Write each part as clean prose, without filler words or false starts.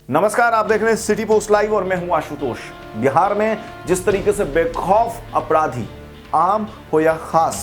नमस्कार, आप देख रहे हैं सिटी पोस्ट लाइव और मैं हूं आशुतोष। बिहार में जिस तरीके से बेखौफ अपराधी आम हो या खास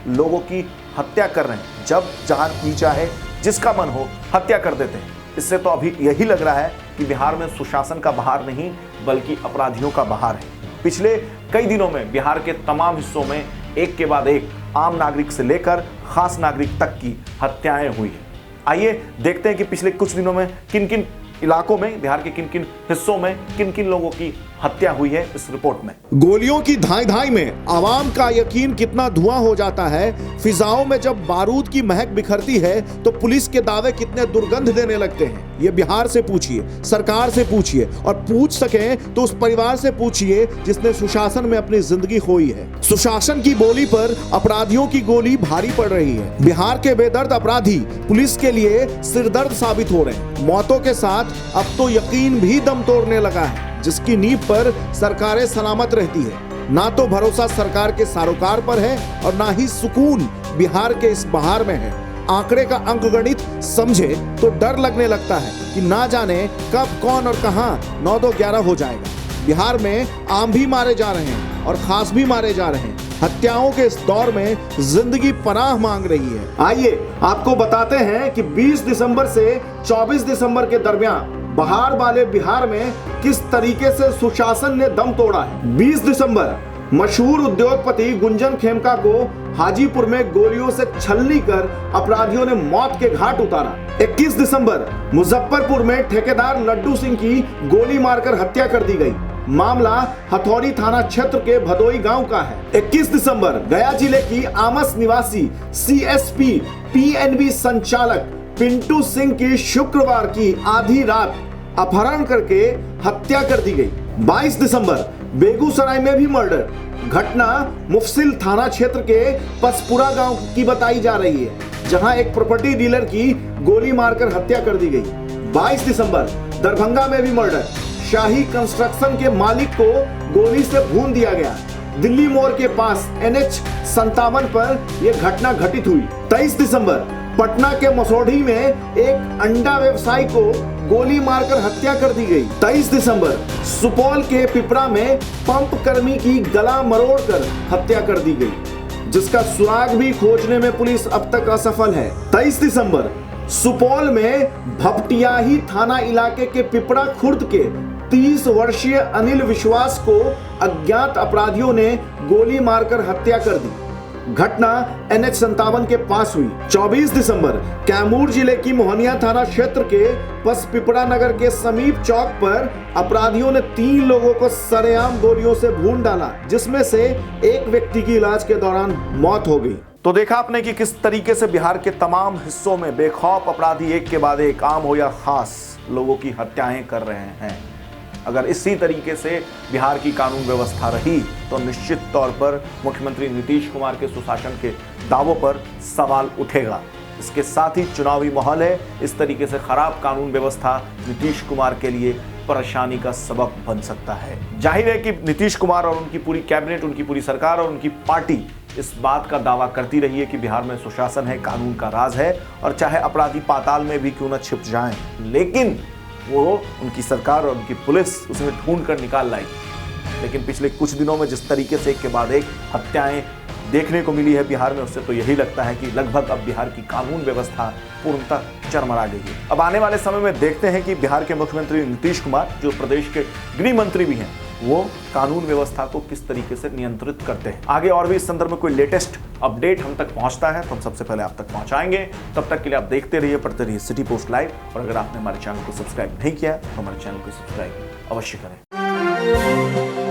लोगों की हत्या कर रहे हैं, जब जहां जी चाहे जिसका मन हो हत्या कर देते हैं, इससे तो अभी यही लग रहा है कि बिहार में सुशासन का बहार नहीं बल्कि अपराधियों का बहार है। पिछले कई दिनों में बिहार के तमाम हिस्सों में एक के बाद एक आम नागरिक से लेकर खास नागरिक तक की हत्याएं हुई है। आइए देखते हैं कि पिछले कुछ दिनों में किन किन इलाकों में, बिहार के किन किन हिस्सों में किन किन लोगों की हत्या हुई है इस रिपोर्ट में। गोलियों की धाई धाई में आवाम का यकीन कितना धुआं हो जाता है। फिजाओं में जब बारूद की महक बिखरती है तो पुलिस के दावे कितने दुर्गंध देने लगते हैं। ये बिहार से पूछिए, सरकार से पूछिए, और पूछ सके तो उस परिवार से पूछिए जिसने सुशासन में अपनी जिंदगी खोई है। सुशासन की बोली पर अपराधियों की गोली भारी पड़ रही है। बिहार के बेदर्द अपराधी पुलिस के लिए सिरदर्द साबित हो रहे हैं। मौतों के साथ अब तो यकीन भी दम तोड़ने लगा है, जिसकी नींव पर सरकारें सलामत रहती है। ना तो भरोसा सरकार के सरोकार पर है और ना ही सुकून बिहार के इस बहार में है। आंकड़े का अंकगणित समझे तो डर लगने लगता है कि ना जाने कब कौन और कहां 9-2-11 हो जाएगा। बिहार में आम भी मारे जा रहे हैं और खास भी मारे जा रहे हैं। हत्याओं के इस दौर में जिंदगी पनाह मांग रही है। आइए आपको बताते हैं कि 20 दिसंबर से 24 दिसंबर के दरमियान बहार वाले बिहार में किस तरीके से सुशासन ने दम तोड़ा है। 20 दिसंबर मशहूर उद्योगपति गुंजन खेमका को हाजीपुर में गोलियों से छलनी कर अपराधियों ने मौत के घाट उतारा। 21 दिसंबर मुजफ्फरपुर में ठेकेदार लड्डू सिंह की गोली मारकर हत्या कर दी गई। मामला हथौड़ी थाना क्षेत्र के भदोई गांव का है। 21 दिसंबर गया जिले की आमस निवासी सीएसपी पीएनबी संचालक पिंटू सिंह की शुक्रवार की आधी रात अपहरण करके हत्या कर दी गई। 22 दिसंबर बेगूसराय में भी मर्डर। घटना मुफसिल थाना क्षेत्र के पसपुरा गांव की बताई जा रही है, जहां एक प्रॉपर्टी डीलर की गोली मारकर हत्या कर दी गई। 22 दिसंबर दरभंगा में भी मर्डर। शाही कंस्ट्रक्शन के मालिक को गोली से भून दिया गया। दिल्ली मोड़ के पास NH 57 पर यह घटना घटित हुई। 23 दिसंबर पटना के मसौढ़ी में एक अंडा व्यवसायी को गोली मारकर हत्या कर दी गई। 23 दिसंबर सुपौल के पिपरा में पंप कर्मी की गला मरोड़कर हत्या कर दी गई, जिसका सुराग भी खोजने में पुलिस अब तक असफल है। 23 दिसंबर सुपौल में भपटियाही थाना इलाके के पिपरा खुर्द के 30 वर्षीय अनिल विश्वास को अज्ञात अपराधियों ने गोली मारकर हत्या कर दी। घटना NH 57 के पास हुई। 24 दिसंबर कैमूर जिले की मोहनिया थाना क्षेत्र के पसपिपरा नगर के समीप चौक पर अपराधियों ने 3 लोगों को सरेआम गोलियों से भून डाला, जिसमें से एक व्यक्ति की इलाज के दौरान मौत हो गई। तो देखा आपने कि किस तरीके से बिहार के तमाम हिस्सों में बेखौफ अपराधी एक के बाद एक आम हो या खास लोगों की हत्याएं कर रहे हैं। अगर इसी तरीके से बिहार की कानून व्यवस्था रही तो निश्चित तौर पर मुख्यमंत्री नीतीश कुमार के सुशासन के दावों पर सवाल उठेगा। इसके साथ ही चुनावी माहौल है। इस तरीके से खराब कानून व्यवस्था नीतीश कुमार के लिए परेशानी का सबब बन सकता है। जाहिर है कि नीतीश कुमार और उनकी पूरी कैबिनेट, उनकी पूरी सरकार और उनकी पार्टी इस बात का दावा करती रही है कि बिहार में सुशासन है, कानून का राज है, और चाहे अपराधी पाताल में भी क्यों न छिप जाएं, लेकिन वो उनकी सरकार और उनकी पुलिस उसे ढूंढ कर निकाल लाएगी। लेकिन पिछले कुछ दिनों में जिस तरीके से एक के बाद एक हत्याएं देखने को मिली है बिहार में, उससे तो यही लगता है कि लगभग अब बिहार की कानून व्यवस्था पूर्णतः चरमरा गई है। अब आने वाले समय में देखते हैं कि बिहार के मुख्यमंत्री नीतीश कुमार, जो प्रदेश के गृह मंत्री भी हैं, वो कानून व्यवस्था को किस तरीके से नियंत्रित करते हैं। आगे और भी इस संदर्भ में कोई लेटेस्ट अपडेट हम तक पहुंचता है तो हम सबसे पहले आप तक पहुंचाएंगे। तब तक के लिए आप देखते रहिए, पढ़ते रहिए सिटी पोस्ट लाइव। और अगर आपने हमारे चैनल को सब्सक्राइब नहीं किया तो हमारे चैनल को सब्सक्राइब अवश्य करें।